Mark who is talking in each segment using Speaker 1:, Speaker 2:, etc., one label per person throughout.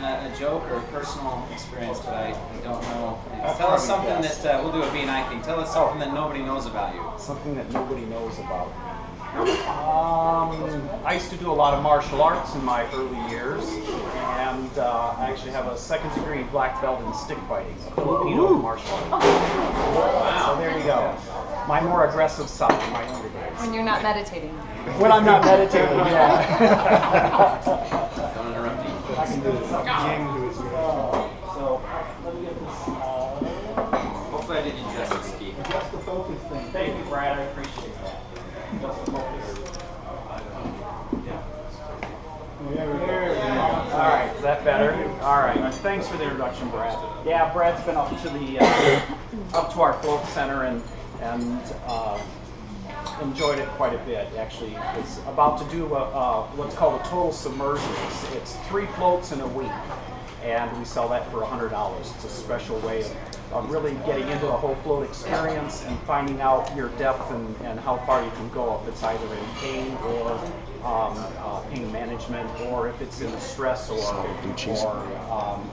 Speaker 1: a joke or a personal experience, but I don't know. Tell us something that, we'll do a B&I thing. Tell us something that nobody knows about you.
Speaker 2: Something that nobody knows about. I used to do a lot of martial arts in my early years, and I actually have a second degree black belt in stick fighting, a Filipino martial art. Wow. So there you go. My more aggressive side in my younger days.
Speaker 3: When you're not meditating.
Speaker 2: When I'm not meditating, yeah.
Speaker 1: Don't interrupt me.
Speaker 2: I can do this. So, let me get this.
Speaker 1: Hopefully I didn't justice, Keith.
Speaker 2: Just the focus thing. Thank you, Brad. I appreciate that. Just the focus. All right, is that better? All right. Thanks for the introduction, Brad. Yeah, Brad's been up to the up to our float center and enjoyed it quite a bit. Actually, is about to do what's called a total submersion. It's 3 floats in a week, and we sell that for $100. It's a special way of really getting into the whole float experience and finding out your depth and how far you can go, if it's either in pain or pain management, or if it's in stress or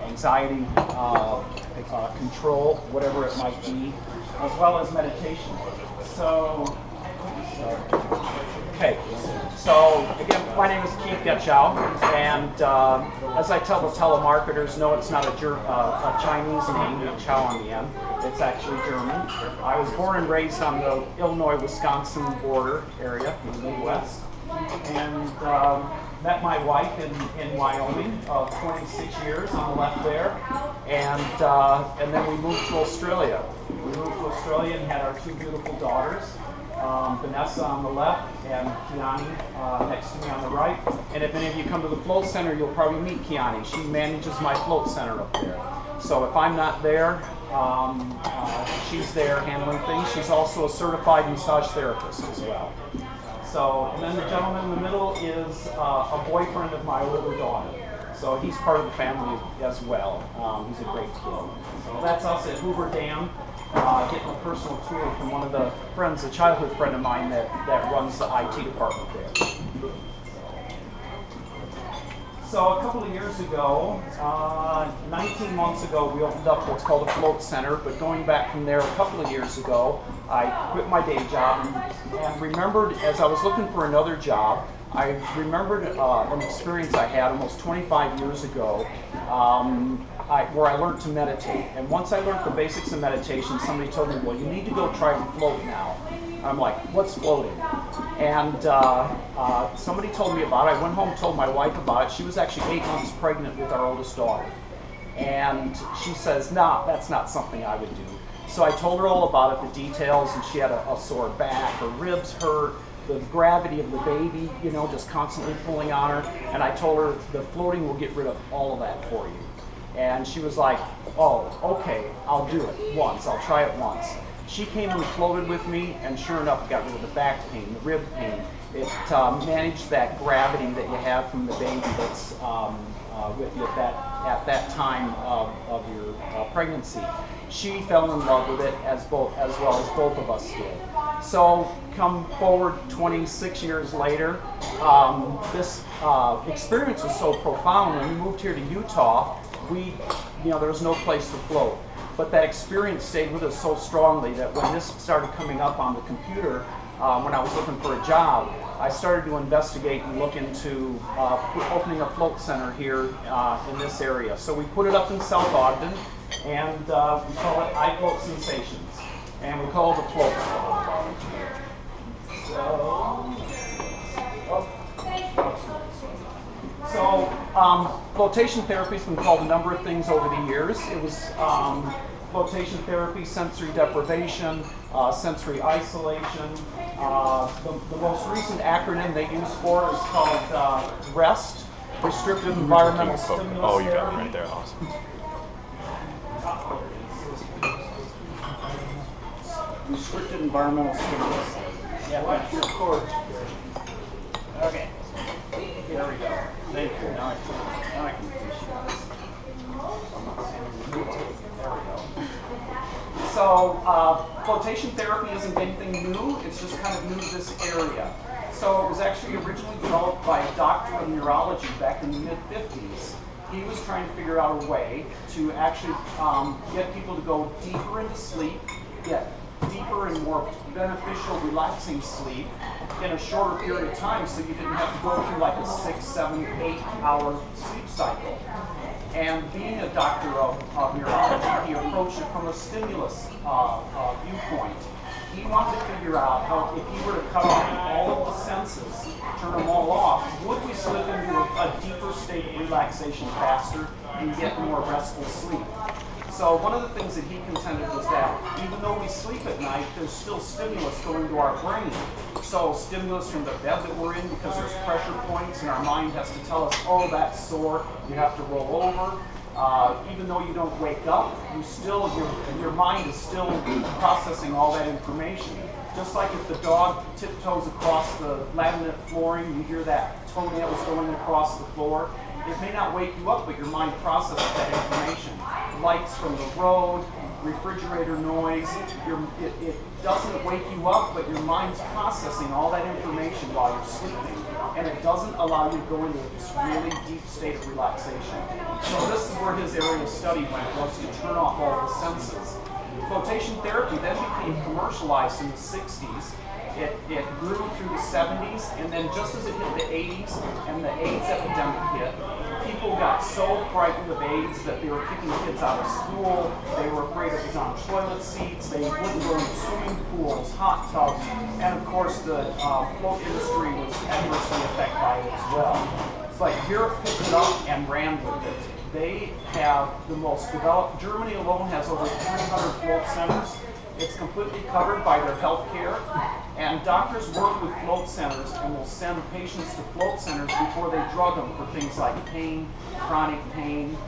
Speaker 2: anxiety control, whatever it might be, as well as meditation. So, okay, so again, my name is Keith Guetschow, and as I tell the telemarketers, no, it's not a Chinese name with Chow on the end. It's actually German. I was born and raised on the Illinois-Wisconsin border area in the Midwest, and met my wife in Wyoming of 26 years on the left there, and then we moved to Australia. We moved to Australia and had our 2 beautiful daughters. Vanessa on the left and Kiani next to me on the right. And if any of you come to the float center, you'll probably meet Kiani. She manages my float center up there. So if I'm not there, she's there handling things. She's also a certified massage therapist as well. So, and then the gentleman in the middle is a boyfriend of my older daughter. So he's part of the family as well. He's a great kid. So that's us at Hoover Dam. Getting a personal tour from one of the friends, a childhood friend of mine that runs the IT department there. So a couple of years ago, 19 months ago, we opened up what's called a float center, but going back from there a couple of years ago, I quit my day job and remembered as I was looking for another job, I remembered an experience I had almost 25 years ago where I learned to meditate. And once I learned the basics of meditation, somebody told me, well, you need to go try to float now. I'm like, what's floating? And somebody told me about it. I went home and told my wife about it. She was actually 8 months pregnant with our oldest daughter. And she says, nah, that's not something I would do. So I told her all about it, the details, and she had a sore back, her ribs hurt, the gravity of the baby, you know, just constantly pulling on her. And I told her the floating will get rid of all of that for you. And she was like, oh, okay, I'll do it once. I'll try it once. She came and floated with me, and sure enough, got rid of the back pain, the rib pain. It managed that gravity that you have from the baby that's with you at that time of your pregnancy. She fell in love with it as well as both of us did. So come forward 26 years later, this experience was so profound. When we moved here to Utah, there was no place to float. But that experience stayed with us so strongly that when this started coming up on the computer, when I was looking for a job, I started to investigate and look into opening a float center here in this area. So we put it up in South Ogden, and we call it iFloat Sensations, and we call it the Float So flotation therapy has been called a number of things over the years. It was flotation therapy, sensory deprivation, sensory isolation. The most recent acronym they use for it is called REST, Restrictive Environmental Stimulus.
Speaker 4: Oh, you got it right there. Awesome.
Speaker 2: Restricted environmental stimulus. Yeah, that's your cord. Okay. There we go. Thank you. Now I can finish There we go. So, flotation therapy isn't anything new. It's just kind of new to this area. So it was actually originally developed by a doctor of neurology back in the mid-50s. he was trying to figure out a way to actually get people to go deeper into sleep, get deeper and more beneficial, relaxing sleep in a shorter period of time, so you didn't have to go through like a 6, 7, 8 hour sleep cycle. And being a doctor of neurology, he approached it from a stimulus viewpoint. He wanted to figure out how, if he were to cut off all of the senses, turn them all off, would we slip into a deeper state of relaxation faster and get more restful sleep? So one of the things that he contended was that even though we sleep at night, there's still stimulus going to our brain. So stimulus from the bed that we're in, because there's pressure points and our mind has to tell us, oh, that's sore, you have to roll over. Even though you don't wake up, your mind is still processing all that information. Just like if the dog tiptoes across the laminate flooring, you hear that toenails going across the floor. It may not wake you up, but your mind processes that information. Lights from the road, refrigerator noise, it doesn't wake you up, but your mind's processing all that information while you're sleeping. And it doesn't allow you to go into this really deep state of relaxation. So this is where his area of study went, was to turn off all the senses. Flotation therapy then became commercialized in the 60s. It grew through the 70s, and then just as it hit the 80s and the AIDS epidemic hit, people got so frightened of AIDS that they were kicking kids out of school. They were afraid it was on toilet seats. They wouldn't go into swimming pools, hot tubs, and of course the float industry was adversely affected by it as well. But Europe picked it up and ran with it. They have the most developed. Germany alone has over 300 float centers. It's completely covered by their health care, and doctors work with float centers and will send patients to float centers before they drug them for things like pain, chronic pain,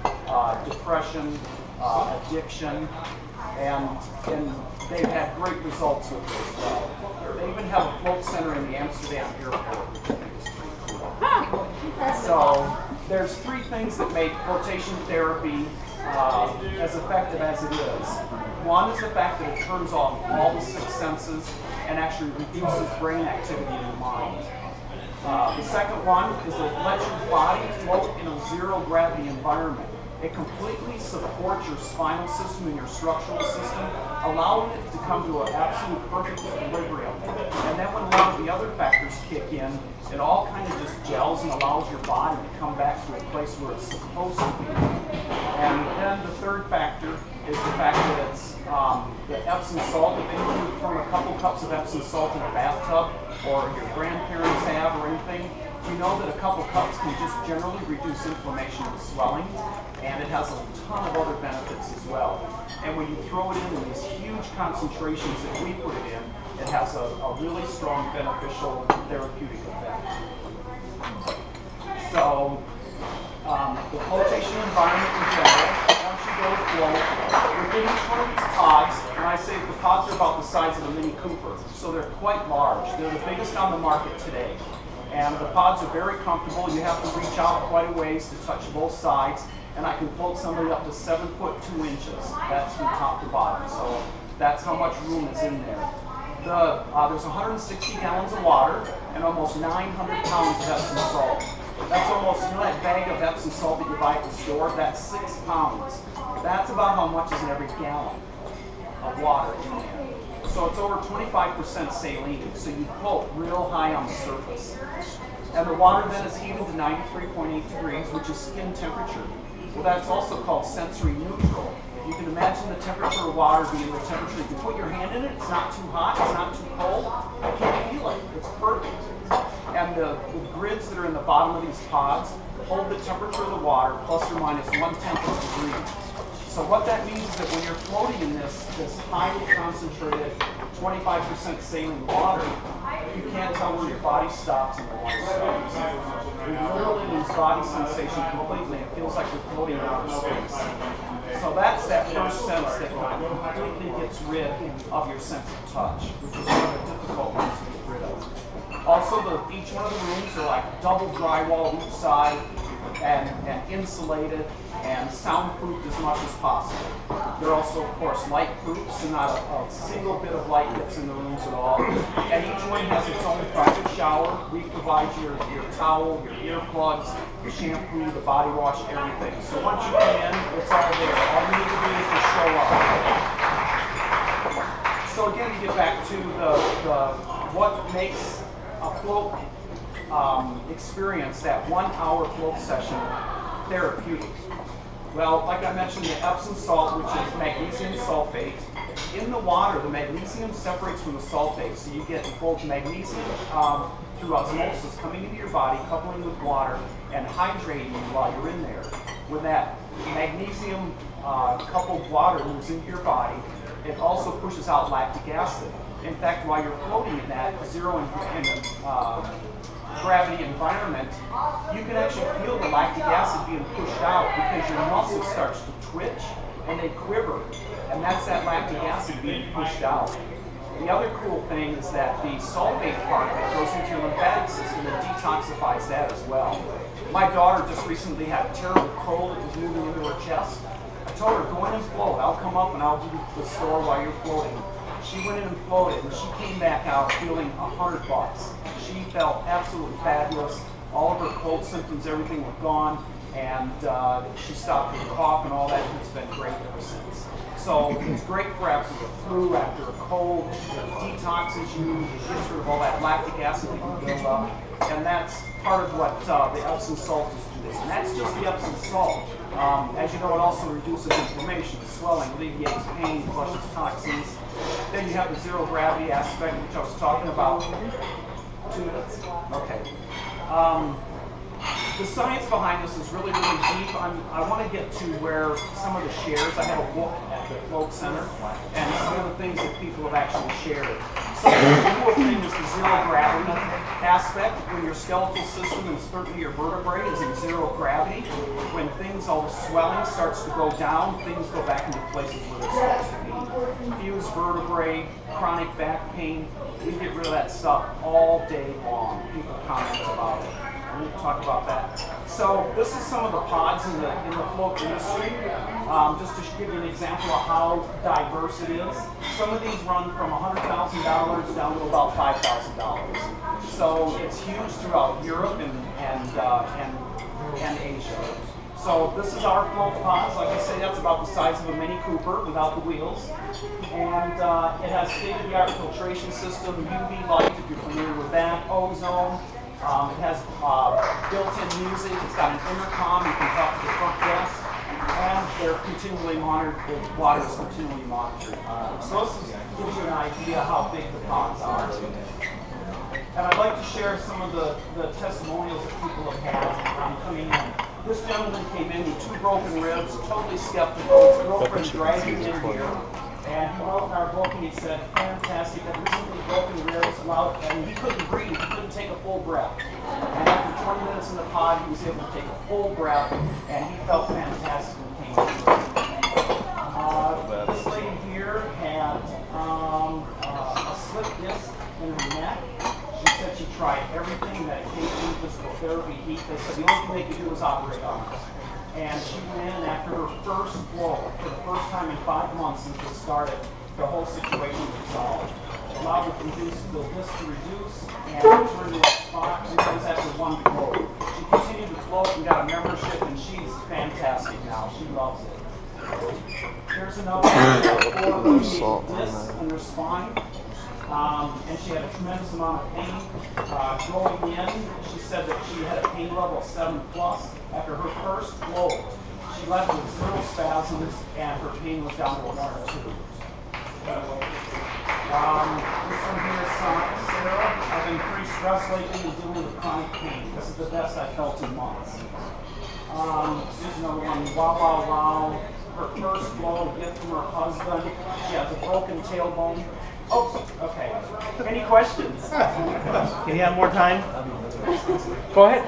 Speaker 2: depression, addiction, and they've had great results with it as well. They even have a float center in the Amsterdam airport, which I think is pretty cool. So there's 3 things that make flotation therapy as effective as it is. One is the fact that it turns off all the 6 senses and actually reduces brain activity in the mind. The second one is that it lets your body float in a zero gravity environment. It completely supports your spinal system and your structural system, allowing it to come to an absolute perfect equilibrium. And then when a lot of the other factors kick in, it all kind of just gels and allows your body to come back to a place where it's supposed to be. And then the third factor is the fact that it's the Epsom salt. If anything from a couple cups of Epsom salt in a bathtub, or your grandparents have or anything, you know that a couple cups can just generally reduce inflammation and swelling, and it has a ton of other benefits as well. And when you throw it in these huge concentrations that we put it in, it has a really strong beneficial therapeutic effect. So the flotation environment in general, once you go to float, within each one of these pods, and I say the pods are about the size of a Mini Cooper, so they're quite large. They're the biggest on the market today. And the pods are very comfortable. You have to reach out quite a ways to touch both sides, and I can float somebody up to 7 foot 2 inches. That's from top to bottom, so that's how much room is in there. There's 160 gallons of water and almost 900 pounds of Epsom salt. That's almost, you know that bag of Epsom salt that you buy at the store? That's 6 pounds. That's about how much is in every gallon of water in there. So it's over 25% saline, so you float real high on the surface. And the water then is heated to 93.8 degrees, which is skin temperature. Well, that's also called sensory neutral. You can imagine the temperature of water being the temperature. If you put your hand in it, it's not too hot, it's not too cold. You can't feel it. It's perfect. And the grids that are in the bottom of these pods hold the temperature of the water plus or minus 1/10 of a degree. So what that means is that when you're floating in this highly concentrated 25% saline water, you can't tell where your body stops and the water stops. You literally lose body sensation completely. It feels like you're floating out of space. So that's that first sense that completely gets rid of your sense of touch, which is one of the difficult ones to get rid of. Also, each one of the rooms are like double drywall each side. and insulated and soundproofed as much as possible. They're also, of course, light-proof, so not a single bit of light gets in the rooms at all. And each one has its own private shower. We provide your towel, your earplugs, the shampoo, the body wash, everything. So once you come in, it's all there. All you need to do is just show up. So again, to get back to what makes a float experience, that 1 hour float session, therapeutic. Well, like I mentioned, the Epsom salt, which is magnesium sulfate. In the water, the magnesium separates from the sulfate, so you get both magnesium through osmosis coming into your body, coupling with water, and hydrating you while you're in there. When that magnesium coupled water moves into your body, it also pushes out lactic acid. In fact, while you're floating in that zero gravity environment, you can actually feel the lactic acid being pushed out because your muscle starts to twitch and they quiver, and that's that lactic acid being pushed out. The other cool thing is that the sulfate part that goes into your lymphatic system, it detoxifies that as well. My daughter just recently had a terrible cold that was moving into her chest. I told her, go in and float. I'll come up and I'll do the store while you're floating. She went in and floated, and she came back out feeling $100. She felt absolutely fabulous. All of her cold symptoms, everything were gone, and she stopped her cough and all that, and it's been great ever since. So it's great for after the flu, after a cold. It detoxes you, it gets rid of all that lactic acid that you build up, and that's part of what the Epsom salt is doing. And that's just the Epsom salt. As you know, it also reduces inflammation, swelling, alleviates pain, flushes toxins. Then you have the zero gravity aspect, which I was talking about. 2 minutes? Okay. The science behind this is really, really deep. I want to get to where some of the shares, I have a book at the Float Center, and some of the things that people have actually shared. So the cool thing is the zero gravity aspect, when your skeletal system and certainly your vertebrae is in zero gravity. When things, all the swelling starts to go down, things go back into places where they're supposed to be. Fused vertebrae, chronic back pain, we get rid of that stuff all day long. People comment about it. We'll talk about that. So this is some of the pods in the float industry. Just to give you an example of how diverse it is. Some of these run from $100,000 down to about $5,000. So it's huge throughout Europe and Asia. So this is our float pods. Like I say, that's about the size of a Mini Cooper without the wheels. And it has state-of-the-art filtration system, UV light, if you're familiar with that, ozone. It has built-in music. It's got an intercom. You can talk to the front desk. And they're continually monitored. The water is continually monitored. So this gives you an idea how big the pods are. And I'd like to share some of the testimonials that people have had coming in. This gentleman came in with 2 broken ribs, totally skeptical. His girlfriend dragged him in here. And he wrote in our book and he said, fantastic, I've recently broken ribs, and he couldn't breathe, he couldn't take a full breath. And after 20 minutes in the pod, he was able to take a full breath, and he felt fantastic and came through. This lady here had a slip disc in her neck. She said she tried everything, medication, physical therapy, heat. They said the only thing they could do was operate on her. And she went in, and after her first float, for the first time in 5 months since it started, the whole situation was resolved. Allowed the disc to reduce and return to a spot, and that was after 1 float. She continued to float and got a membership, and she's fantastic now. She loves it. Here's another one, 4 discs in her spine. And she had a tremendous amount of pain. Going in, she said that she had a pain level of 7+. After her first float, she left with 0 spasms, and her pain was down to 1 or 2. This one here is Sarah. I've been pretty stressed lately and dealing with chronic pain. This is the best I've felt in months. Here's another one, Wow Wow Wow. Her first float, a gift from her husband. She has a broken tailbone. Oh, okay. Any questions?
Speaker 3: Can you have more time?
Speaker 2: Go ahead.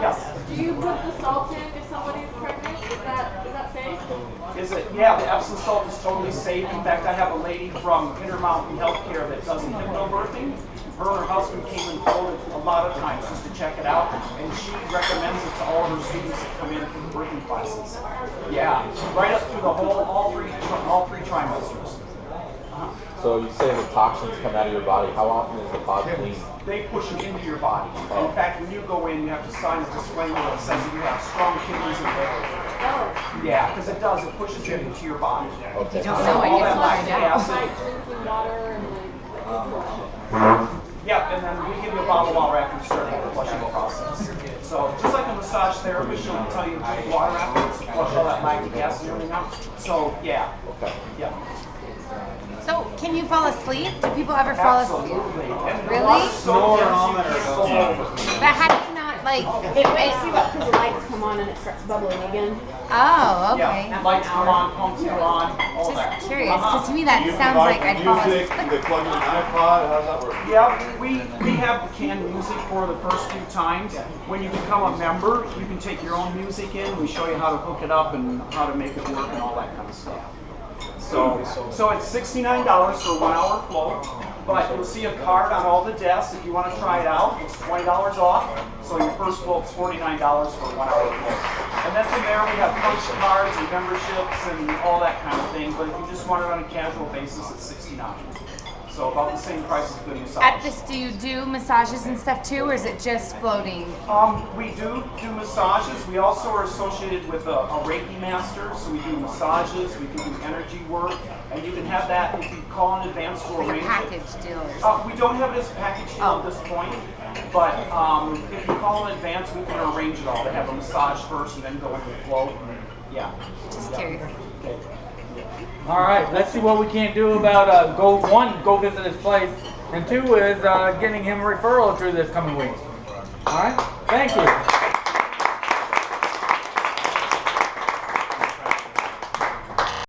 Speaker 4: Yes. Do you put the salt in if somebody's pregnant? Is that safe?
Speaker 2: Is it? Yeah, the Epsom salt is totally safe. In fact, I have a lady from Intermountain Healthcare that does hypnobirthing, Her and her husband came and floated a lot of times just to check it out, and she recommends it to all of her students that come in for the birthing classes. Yeah, right up through the whole, all three trimesters.
Speaker 5: So you say the toxins come out of your body. How often is the pod cleaned?
Speaker 2: They push them into your body. And in fact, when you go in, you have to sign a disclaimer that says that you have strong kidneys and liver. Yeah, because it does. It pushes it into your body.
Speaker 5: Okay.
Speaker 6: You don't know, I
Speaker 2: All
Speaker 6: guess
Speaker 2: that
Speaker 6: we'll
Speaker 2: lactic
Speaker 6: find out.
Speaker 2: acid.
Speaker 4: Like drinking water and like
Speaker 2: Yep, and then we give you a bottle of water after you start the flushing process. So just like a massage therapist, she'll tell you to drink water afterwards to flush all that lactic acid and everything out. So yeah,
Speaker 5: Okay.
Speaker 2: yeah.
Speaker 6: So, can you fall asleep? Do people ever fall asleep?
Speaker 2: Absolutely. And
Speaker 6: Really?
Speaker 2: a lot of soap
Speaker 1: Snore
Speaker 2: gets you
Speaker 1: on it or
Speaker 2: over.
Speaker 6: But how do you not, like,
Speaker 4: it wakes you up because the lights come on and it starts bubbling again.
Speaker 6: oh, okay.
Speaker 2: Yeah, lights come on, pumps come on, all that.
Speaker 6: Just curious, because to me that
Speaker 7: You
Speaker 6: sounds
Speaker 7: provide
Speaker 6: like I'd
Speaker 7: the
Speaker 6: fall
Speaker 7: music,
Speaker 6: asleep.
Speaker 7: they plug in an iPod, how does that work?
Speaker 2: Yeah, we have the canned music for the first few times. When you become a member, you can take your own music in. We show you how to hook it up and how to make it work and all that kind of stuff. So it's $69 for a 1 hour float, but you'll see a card on all the desks if you want to try it out. It's $20 off, so your first float's $49 for a 1 hour float. And then from there we have punch cards and memberships and all that kind of thing, but if you just want it on a casual basis, it's $69. So about the same price as good massage.
Speaker 6: At this, do you do massages and stuff too, or is it just floating?
Speaker 2: We do massages. We also are associated with a Reiki master, so we do massages, we can do energy work, and you can have that if you call in advance to
Speaker 6: Like a
Speaker 2: arrange it.
Speaker 6: package deal or something?
Speaker 2: We don't have it as a package deal at this point, but if you call in advance, we can arrange it all. They have a massage first and then go into the float. Yeah.
Speaker 6: Just curious.
Speaker 2: Okay.
Speaker 3: All right, let's see what we can do about go visit his place, and two is getting him a referral through this coming week. All right, thank you.